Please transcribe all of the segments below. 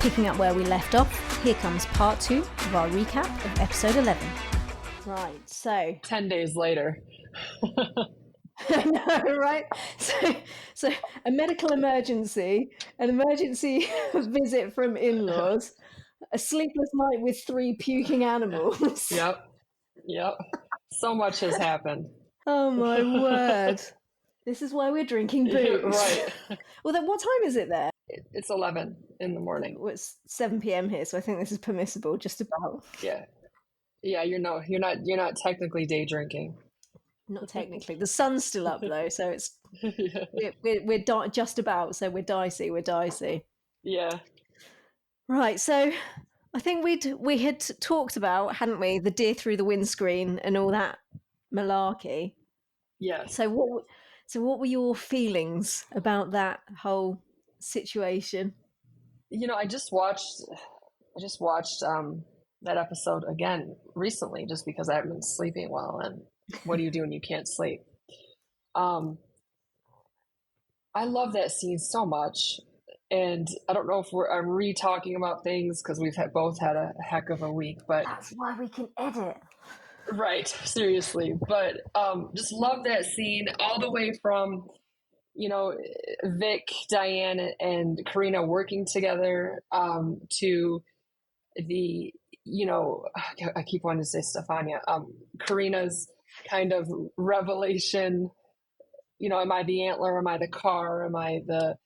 Picking up where we left off, here comes part 2 of our recap of episode 11. Right, so 10 days later. I know, right? So a medical emergency, an emergency visit from in-laws, a sleepless night with 3 puking animals. Yep. So much has happened. Oh my word. This is why we're drinking booze. Right. Well, then what time is it there? It's 11 in the morning. Well, it's 7 p.m. here, so I think this is permissible, just about. Yeah. Yeah, you're not technically day drinking. Not technically. The sun's still up though, so it's Yeah. we're just about. So we're dicey. Yeah. Right. So I think we had talked about, hadn't we, the deer through the windscreen and all that malarkey. Yes. So what were your feelings about that whole situation? I just watched that episode again recently just because I haven't been sleeping well, and what do you do when you can't sleep? Um I love that scene so much. And I don't know if I'm re-talking about things because we've both had a heck of a week, but That's why we can edit. right, seriously. But just love that scene all the way from, Vic, Diane, and Carina working together to the, I keep wanting to say Stefania, Carina's kind of revelation. Am I the antler? Am I the car? Am I the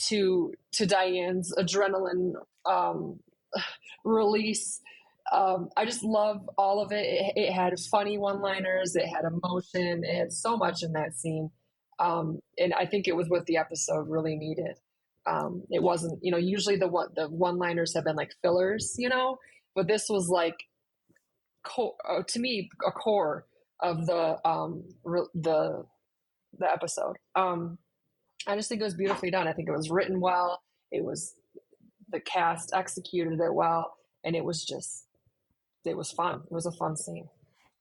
to Diane's adrenaline release? I just love all of it. It had funny one-liners. It had emotion. It had so much in that scene, and I think it was what the episode really needed. It wasn't, usually the one-liners have been like fillers, but this was like to me a core of the episode. I just think it was beautifully done. I think it was written well. The cast executed it well, and it was fun. It was a fun scene.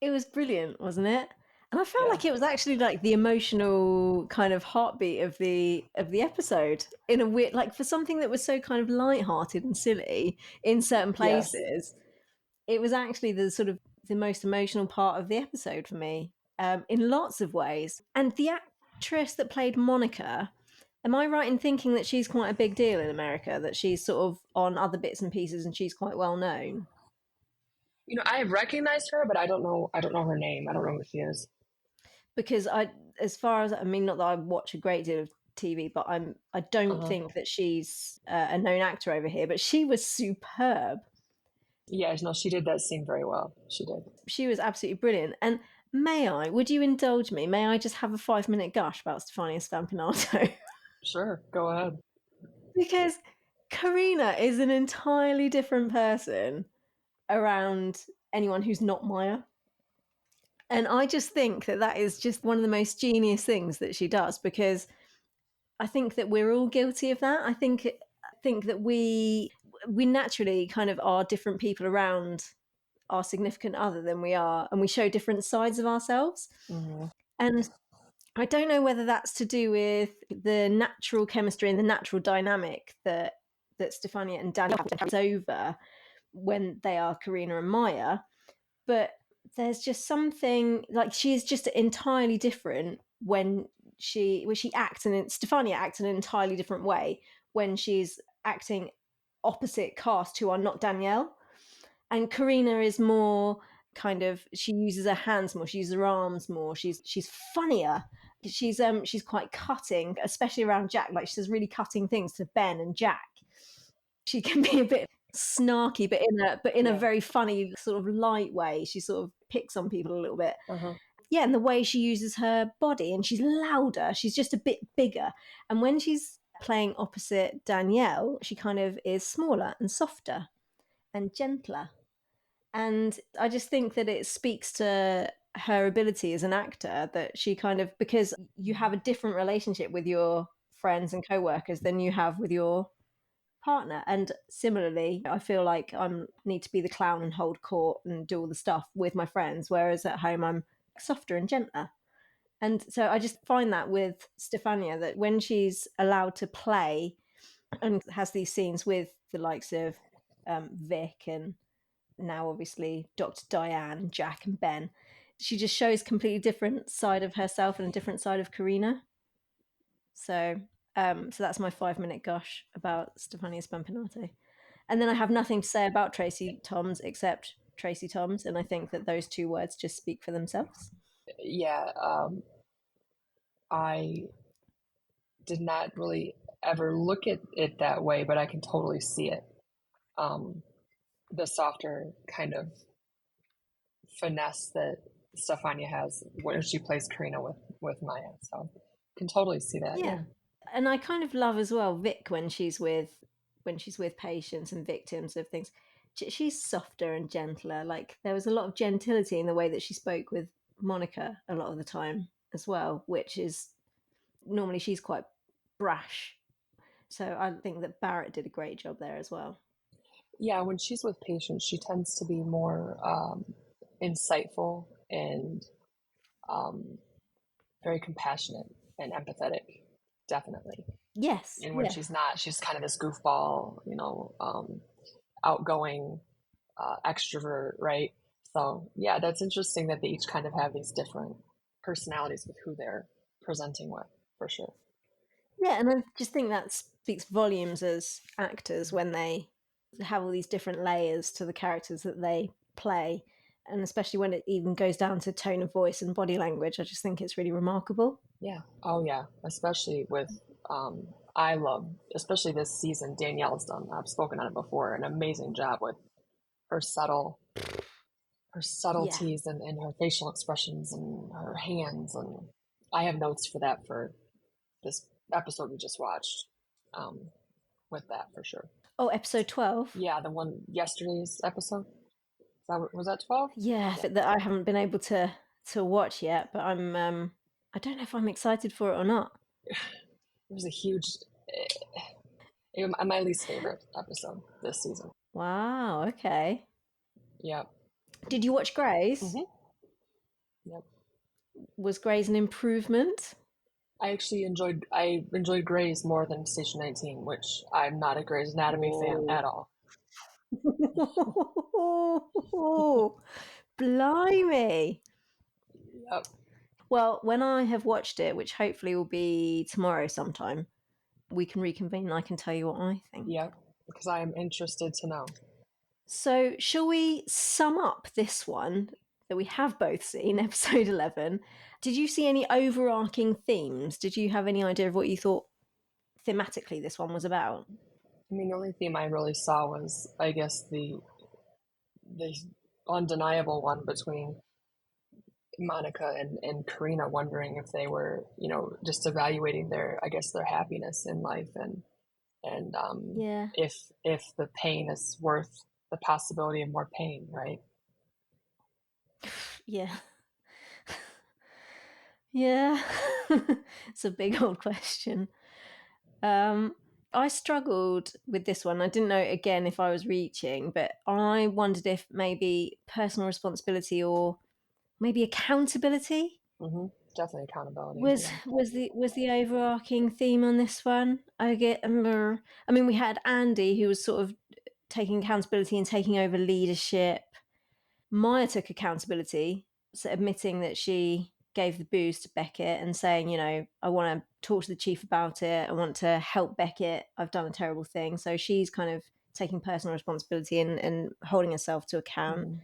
It was brilliant, wasn't it? And I felt Yeah. like it was actually like the emotional kind of heartbeat of the episode in a weird, like, for something that was so kind of light-hearted and silly in certain Yes. places. It was actually the sort of the most emotional part of the episode for me, in lots of ways. And the actress that played Monica, am I right in thinking that she's quite a big deal in America? That she's sort of on other bits and pieces, and she's quite well known? I recognized her, but I don't know her name. I don't know who she is. Because as far as, I mean, not that I watch a great deal of TV, but I don't think that she's a known actor over here. But she was superb. Yeah, no, she did that scene very well. She did. She was absolutely brilliant. And would you indulge me? May I just have a 5-minute gush about Stefania Stampinato? Sure, go ahead. Because Carina is an entirely different person around anyone who's not Maya. And I just think that is just one of the most genius things that she does, because I think that we're all guilty of that. I think that we naturally kind of are different people around our significant other than we are, and we show different sides of ourselves. Mm-hmm. And I don't know whether that's to do with the natural chemistry and the natural dynamic that Stefania and Daniel have over when they are Carina and Maya, but there's just something, like, she is just entirely different when she acts, and Stefania acts in an entirely different way when she's acting opposite cast who are not Danielle. And Carina is more kind of, she uses her hands more, she uses her arms more, she's funnier, she's quite cutting, especially around Jack. Like, she says really cutting things to Ben and Jack. She can be a bit snarky, but in a very funny sort of light way. She sort of picks on people a little bit. Yeah, and the way she uses her body, and she's louder, she's just a bit bigger. And when she's playing opposite Danielle, she kind of is smaller and softer and gentler. And I just think that it speaks to her ability as an actor, that she kind of, because you have a different relationship with your friends and co-workers than you have with your partner. And similarly, I feel like I need to be the clown and hold court and do all the stuff with my friends, whereas at home I'm softer and gentler. And so I just find that with Stefania, that when she's allowed to play and has these scenes with the likes of Vic and now obviously Dr. Diane, Jack and Ben. She just shows completely different side of herself and a different side of Carina. So that's my 5-minute gush about Stefania Spampinato. And then I have nothing to say about Tracy Toms except Tracy Toms, and I think that those two words just speak for themselves. Yeah, I did not really ever look at it that way, but I can totally see it. The softer kind of finesse that Stefania has when she plays Karina with Maya. So can totally see that. Yeah. And I kind of love as well Vic when she's with patients and victims of things. She's softer and gentler. Like there was a lot of gentility in the way that she spoke with Monica a lot of the time as well, which is normally she's quite brash. So I think that Barrett did a great job there as well. Yeah, when she's with patients, she tends to be more insightful and very compassionate and empathetic, definitely. Yes, And when yeah. she's not, she's kind of this goofball, outgoing extrovert, right? So yeah, that's interesting that they each kind of have these different personalities with who they're presenting with, for sure. Yeah, and I just think that speaks volumes as actors when they have all these different layers to the characters that they play, and especially when it even goes down to tone of voice and body language. I just think it's really remarkable. Yeah. Oh yeah. Especially with I love, especially this season, Danielle's done. I've spoken on it before. An amazing job with her her Yeah. subtleties and her facial expressions and her hands. And I have notes for that for this episode we just watched. Um, with that for sure. Oh, episode 12. Yeah, the one yesterday's episode. Was that 12? Yeah, that I haven't been able to watch yet, but I don't know if I'm excited for it or not. It was a huge, my least favorite episode this season. Wow, okay. Yep. Did you watch Grey's? Mm-hmm. Yep. Was Grey's an improvement? I enjoyed Grey's more than Station 19, which I'm not a Grey's Anatomy fan at all. Blimey. Yep. Well, when I have watched it, which hopefully will be tomorrow sometime, we can reconvene and I can tell you what I think. Yep. Because I am interested to know. So, shall we sum up this one that we have both seen, episode 11? Did you see any overarching themes? Did you have any idea of what you thought thematically this one was about? I mean, the only theme I really saw was, I guess, the undeniable one between Monica and Karina, wondering if they were, just evaluating I guess, their happiness in life, and Yeah. if the pain is worth the possibility of more pain, right? Yeah. Yeah. It's a big old question. I struggled with this one. I didn't know, again, if I was reaching, but I wondered if maybe personal responsibility or maybe accountability Mm-hmm. Definitely accountability. was Yeah. was the overarching theme on this one. I mean, we had Andy who was sort of taking accountability and taking over leadership. Maya took accountability, so admitting that she gave the booze to Beckett and saying, I want to talk to the chief about it. I want to help Beckett. I've done a terrible thing. So she's kind of taking personal responsibility and holding herself to account. Mm-hmm.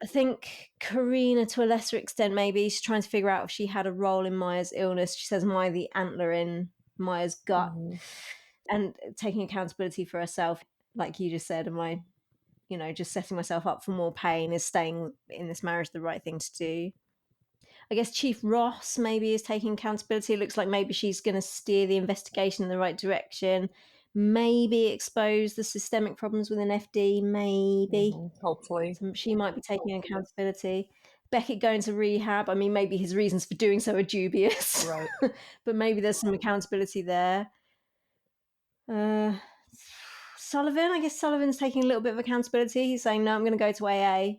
I think Carina, to a lesser extent, maybe she's trying to figure out if she had a role in Maya's illness. She says Maya the antler in Maya's gut, Mm-hmm. and taking accountability for herself, like you just said. Am I just setting myself up for more pain? Is staying in this marriage the right thing to do? I guess Chief Ross maybe is taking accountability. It looks like maybe she's going to steer the investigation in the right direction. Maybe expose the systemic problems within FD. Maybe. Mm-hmm. Hopefully. So she might be taking accountability. Beckett going to rehab. I mean, maybe his reasons for doing so are dubious. Right. But maybe there's some accountability there. Sullivan, I guess Sullivan's taking a little bit of accountability. He's saying, no, I'm going to go to AA.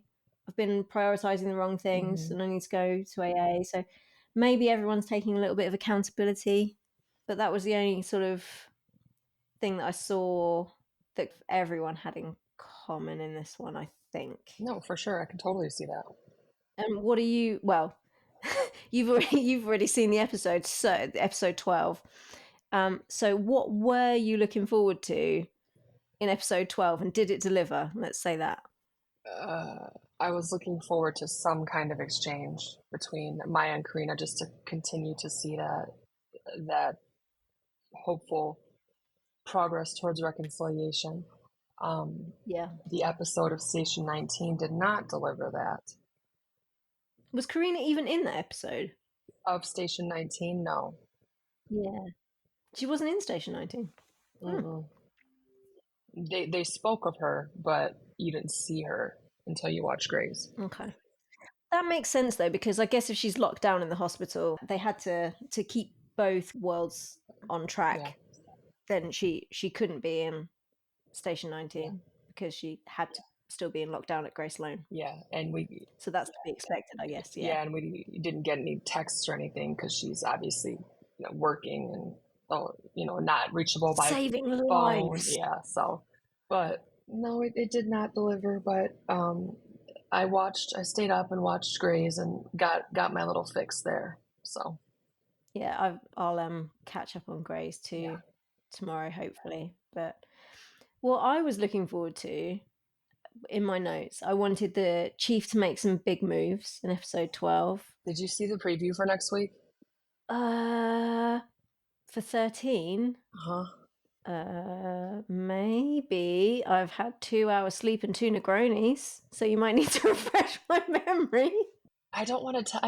I've been prioritizing the wrong things Mm-hmm. and I need to go to AA. So maybe everyone's taking a little bit of accountability. But that was the only sort of thing that I saw that everyone had in common in this one, I think. No, for sure. I can totally see that. And what are you? Well, you've already seen the episode, so episode 12. So what were you looking forward to in episode 12, and did it deliver? Let's say that. I was looking forward to some kind of exchange between Maya and Karina just to continue to see that hopeful progress towards reconciliation. Yeah. The episode of Station 19 did not deliver that. Was Carina even in that episode? Of Station 19, no. Yeah. She wasn't in Station 19. Mm-mm. They spoke of her, but you didn't see her until you watch Grace. Okay. That makes sense though, because I guess if she's locked down in the hospital, they had to keep both worlds on track. Yeah. Then she couldn't be in Station 19 Yeah. because she had to still be in lockdown at Grace Lone. Yeah, and we So that's to be expected, I guess. yeah, and we didn't get any texts or anything because she's obviously working and not reachable by Saving phone. lives. Yeah, so but no, it did not deliver. But I stayed up and watched Grays and got my little fix there. So Yeah, I'll catch up on Grays too yeah, tomorrow, hopefully. But what I was looking forward to in my notes, I wanted the chief to make some big moves in episode 12. did you see the preview for next week? For 13, Huh? maybe. I've had 2 hours sleep and 2 Negronis, so you might need to refresh my memory. I don't want to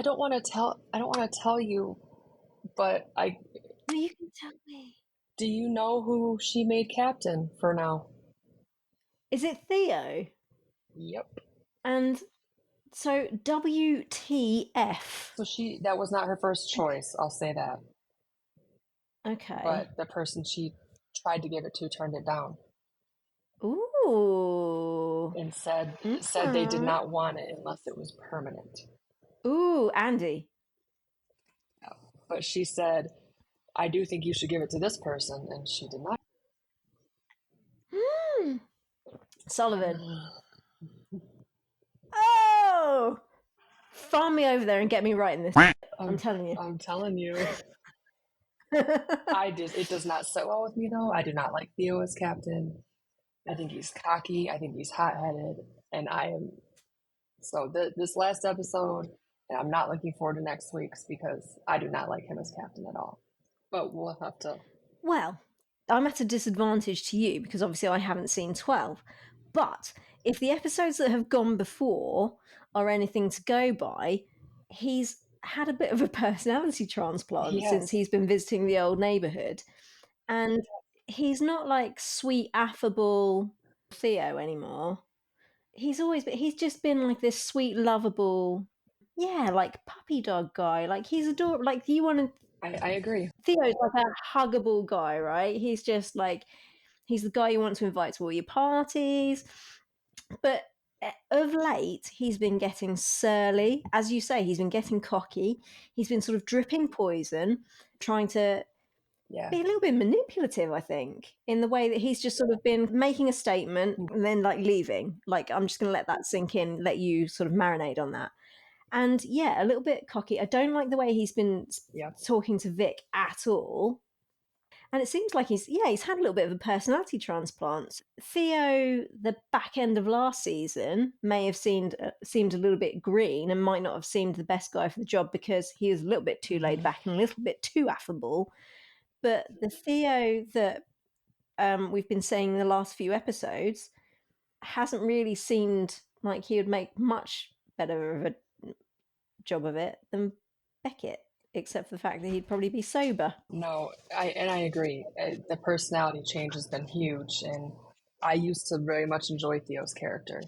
tell you, but No, you can tell me. do you know who she made captain for now? Is it Theo? Yep. And so WTF. So that was not her first choice, I'll say that. Okay. But the person she tried to give it to turned it down Ooh. and said they did not want it unless it was permanent. Ooh, Andy. But she said, I do think you should give it to this person, and she did not. Sullivan. Oh! Farm me over there and get me right in this. I'm telling you. I'm telling you. It does not sit well with me though. I do not like Theo as captain. I think he's cocky. I think he's hot-headed, and this last episode, and I'm not looking forward to next week's because I do not like him as captain at all. But we'll have to. Well, I'm at a disadvantage to you because obviously I haven't seen 12. But if the episodes that have gone before are anything to go by, he's had a bit of a personality transplant since he's been visiting the old neighborhood. And he's not like sweet, affable Theo anymore. He's just been like this sweet, lovable, like puppy dog guy. Like he's adorable. Like you want to. I agree. Theo's like a huggable guy, right? He's just like he's the guy you want to invite to all your parties. But of late, he's been getting surly. As you say, he's been getting cocky. He's been sort of dripping poison, trying to be a little bit manipulative, I think, in the way that he's just sort of been making a statement and then like leaving. Like, I'm just going to let that sink in, let you sort of marinate on that. And yeah, a little bit cocky. I don't like the way he's been talking to Vic at all. And it seems like he's had a little bit of a personality transplant. Theo, the back end of last season, may have seemed a little bit green and might not have seemed the best guy for the job because he was a little bit too laid back and a little bit too affable. But the Theo that we've been seeing in the last few episodes hasn't really seemed like he would make much better of a job of it than Beckett, except for the fact that he'd probably be sober. No, I agree. The personality change has been huge, and I used to very much enjoy Theo's character.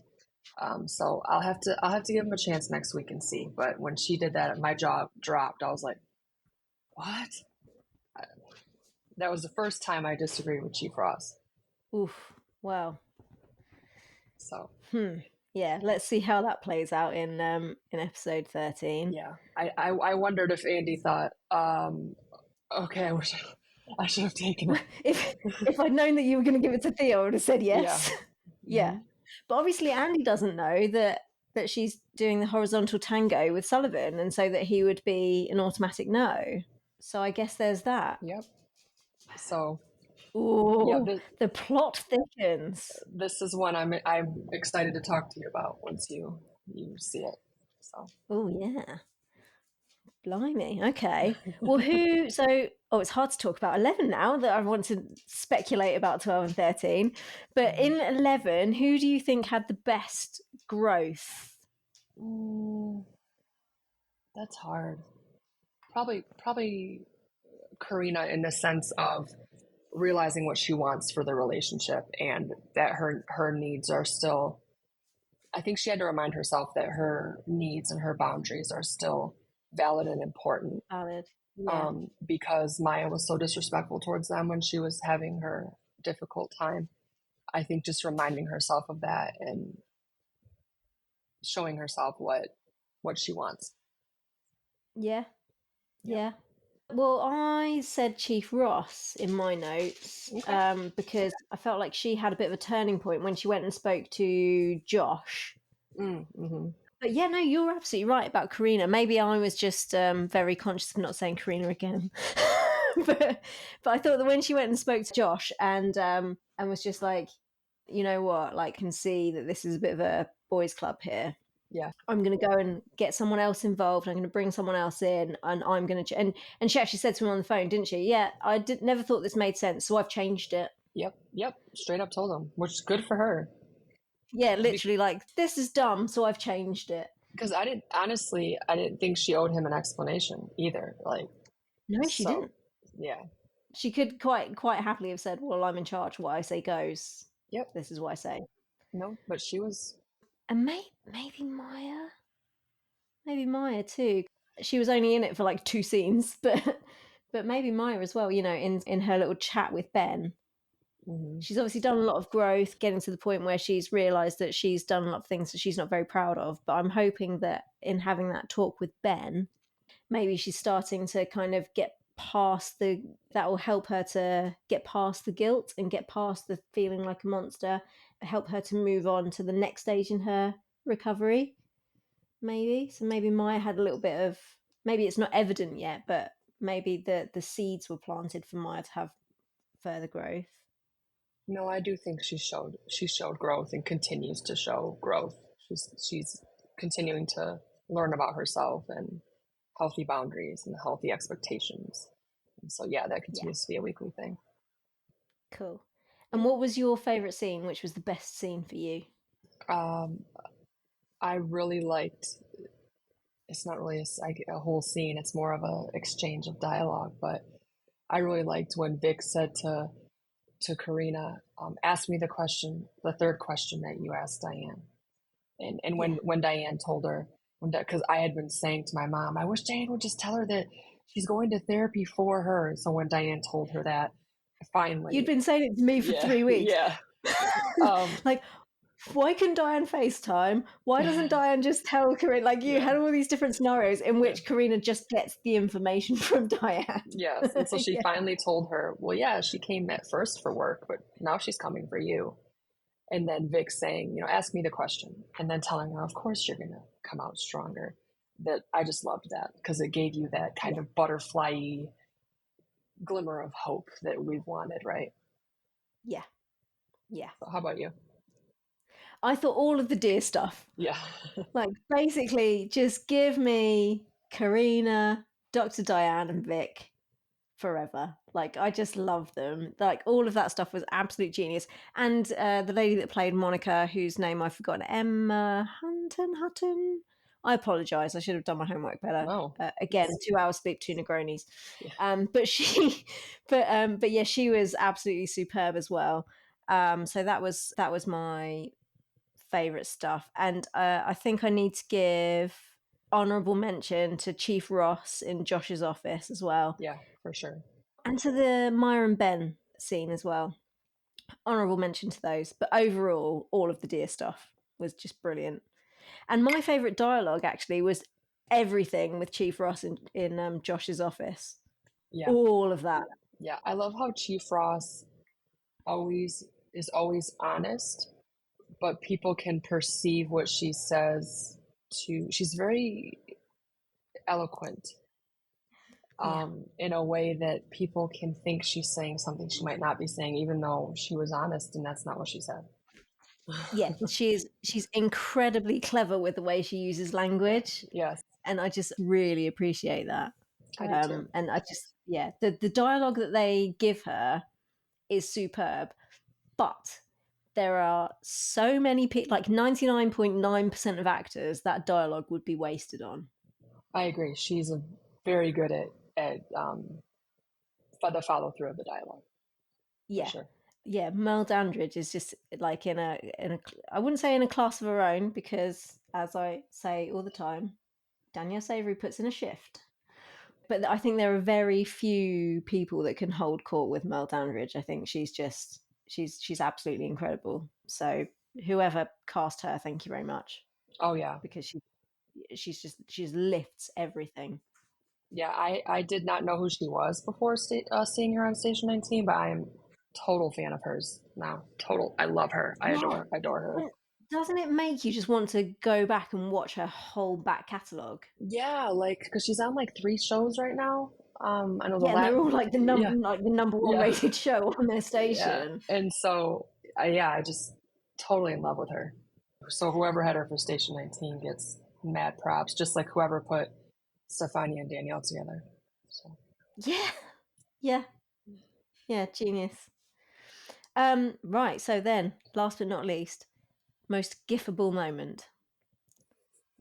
So I'll have to give him a chance next week and see. But when she did that, my jaw dropped. I was like, "What?" That was the first time I disagreed with Chief Ross. Oof! Wow. So. Yeah, let's see how that plays out in episode 13. Yeah, I wondered if Andy thought, okay, I should have taken it. If I'd known that you were going to give it to Theo, I would have said yes. Yeah. Yeah. But obviously Andy doesn't know that she's doing the horizontal tango with Sullivan, and so that he would be an automatic no. So I guess there's that. Yep. So yeah, Ooh, the plot thickens. this is one I'm excited to talk to you about once you see it. So Oh yeah. Blimey. Okay. Well, it's hard to talk about 11 now that I want to speculate about 12 and 13. But in 11, who do you think had the best growth? that's hard. Probably Carina, in the sense of realizing what she wants for the relationship, and that her needs are still, I think she had to remind herself that her needs and her boundaries are still valid and important. Valid. Yeah. Because Maya was so disrespectful towards them when she was having her difficult time. I think just reminding herself of that and showing herself what she wants. Yeah. Yep. Yeah. Well, I said Chief Ross in my notes Okay. because I felt like she had a bit of a turning point when she went and spoke to Josh. Mm-hmm. But yeah, no, you're absolutely right about Carina. Maybe I was just very conscious of not saying Carina again. but I thought that when she went and spoke to Josh and was just like, you know what, like, can see that this is a bit of a boys' club here. Yeah. I'm going to go and get someone else involved. I'm going to bring someone else in, and I'm going to and she actually said to him on the phone, didn't she? Yeah, I never thought this made sense, so I've changed it. Yep. Straight up told him, which is good for her. Yeah, literally, like, this is dumb, so I've changed it. Because I didn't think she owed him an explanation either. Like, No, she so, didn't. yeah. She could quite happily have said, well, I'm in charge, what I say goes. Yep. This is what I say. No, but she was. And maybe Maya too. She was only in it for like 2 scenes, but maybe Maya as well, in her little chat with Ben. Mm-hmm. She's obviously done a lot of growth, getting to the point where she's realized that she's done a lot of things that she's not very proud of. But I'm hoping that in having that talk with Ben, maybe she's starting to kind of get past that will help her to get past the guilt and get past the feeling like a monster, help her to move on to the next stage in her recovery. Maybe. So maybe Maya had a little bit of, maybe it's not evident yet, but maybe the seeds were planted for Maya to have further growth. No, I do think she showed growth and continues to show growth. She's continuing to learn about herself and healthy boundaries and healthy expectations. And so yeah, that Yeah. continues to be a weekly thing. Cool. And what was your favorite scene? Which was the best scene for you? Um, I really liked. It's not really a whole scene. It's more of a exchange of dialogue. But I really liked when Vic said to Karina, "Ask me the third question that you asked Diane." And Yeah. when Diane told her, because I had been saying to my mom, I wish Diane would just tell her that she's going to therapy for her. So when Diane told her that, You'd finally, been saying it to me for yeah, 3 weeks. yeah, um, Like, why can Diane FaceTime? Why doesn't Diane just tell Karina? Like, you yeah, had all these different scenarios in yeah. which Karina just gets the information from Diane. Yes, and so she Yeah. finally told her, well, yeah, she came at first for work, but now she's coming for you. And then Vic saying, ask me the question, and then telling her, of course you're gonna come out stronger. That I just loved that because it gave you that kind Yeah. of butterfly glimmer of hope that we've wanted, right? Yeah. Yeah. So how about you? I thought all of the deer stuff. Yeah. Like, basically, just give me Karina, Dr. Diane, and Vic forever. Like, I just love them. Like, all of that stuff was absolute genius. And the lady that played Monica, whose name I've forgotten, Emma Hutton. I apologise. I should have done my homework better. No. Again, 2 hours sleep, 2 Negronis. Yeah. But but yeah, she was absolutely superb as well. So that was my favorite stuff, and I think I need to give honorable mention to Chief Ross in Josh's office as well, Yeah, for sure. and to the Maya and Ben scene as well. Honorable mention to those, but overall, all of the deer stuff was just brilliant. And my favorite dialogue actually was everything with Chief Ross in Josh's office. Yeah. All of that. Yeah, I love how Chief Ross always is always honest, but people can perceive what she says to. She's very eloquent, Yeah. in a way that people can think she's saying something she might not be saying, even though she was honest and that's not what she said. Yeah, she's incredibly clever with the way she uses language, Yes, and I just really appreciate that. I do too. And I just, yeah, the dialogue that they give her is superb, but there are so many people, like 99.9% of actors, that dialogue would be wasted on. I agree. She's very good at for the follow through of the dialogue for Yeah. sure. Yeah, Mel Dandridge is just like in a I wouldn't say in a class of her own, because as I say all the time, Danielle Savory puts in a shift. But I think there are very few people that can hold court with Mel Dandridge. I think she's absolutely incredible. So whoever cast her, thank you very much, Oh yeah, because she just lifts everything. yeah. I did not know who she was before seeing her on Station 19, but I am total fan of hers now. Total, I love her. I Yeah. adore her. And doesn't it make you just want to go back and watch her whole back catalogue? Yeah, like because she's on like 3 shows right now. I know the Yeah, and they're last. all like Yeah, the number one yeah, rated show on their yeah. station. And so, yeah, I just totally in love with her. So whoever had her for Station 19 gets mad props, just like whoever put Stefania and Danielle together. So Yeah, yeah, yeah, genius. Right, so then, last but not least, most gifable moment.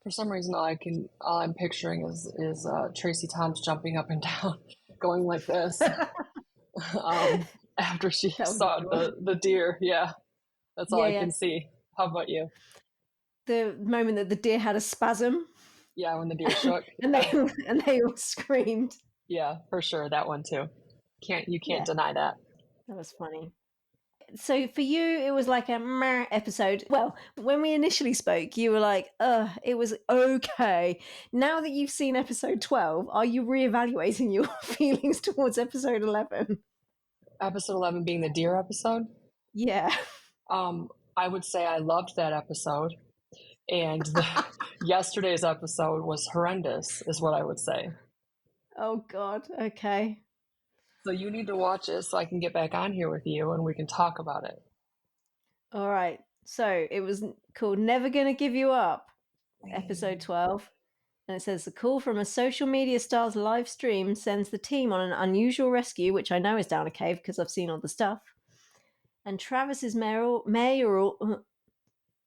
for some reason, all I'm picturing is Tracy Thoms jumping up and down, going like this. After she That would be saw cool. the deer. Yeah, that's all Yeah, I yeah. can see. How about you? The moment that the deer had a spasm Yeah, when the deer shook. and Yeah, they all screamed. yeah, for sure. That one too. You can't Yeah, deny that. that was funny. So for you, it was like a meh episode. Well, when we initially spoke, you were like, it was okay. Now that you've seen episode 12, are you reevaluating your feelings towards episode 11? Episode 11 being the deer episode. Yeah. Um, I would say I loved that episode, and yesterday's episode was horrendous. Is what I would say. Oh, God. Okay. So you need to watch it so I can get back on here with you and we can talk about it. All right. So it was called Never Gonna Give You Up, episode 12. And it says the call from a social media star's live stream sends the team on an unusual rescue, which I know is down a cave because I've seen all the stuff. And Travis's mayoral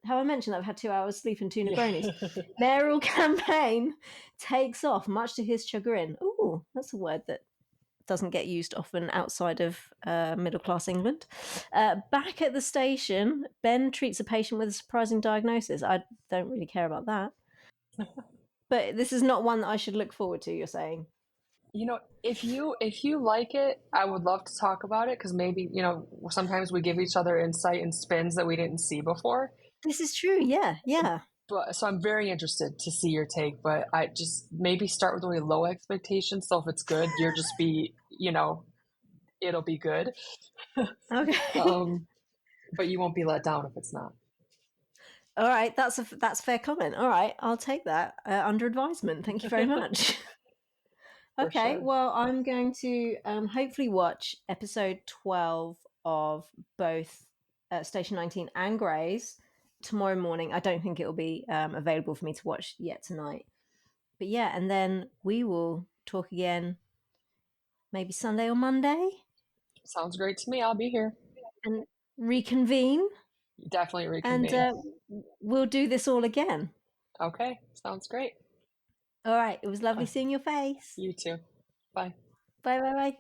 how I mentioned that I've had 2 hours sleep and two Yeah. Negronis. Mayoral campaign takes off, much to his chagrin. Ooh, that's a word that doesn't get used often outside of middle class England. Back at the station, Ben treats a patient with a surprising diagnosis. I don't really care about that. But this is not one that I should look forward to, you're saying? If you like it, I would love to talk about it because maybe sometimes we give each other insight and spins that we didn't see before. This is true, yeah, yeah. But so I'm very interested to see your take. But I just maybe start with really low expectations. So if it's good, you'll just be it'll be good. Okay. Um, but you won't be let down if it's not. All right, that's fair comment. All right, I'll take that under advisement. Thank you very much. For Okay, sure. well, I'm going to hopefully watch episode 12 of both Station 19 and Grey's tomorrow morning. I don't think it will be available for me to watch yet tonight. But yeah, and then we will talk again maybe Sunday or Monday Sounds great to me. I'll be here. and reconvene, Definitely and reconvene. we'll do this all again. Okay, sounds great. All right, it was lovely Uh, seeing your face. you too. Bye. Bye, bye, bye.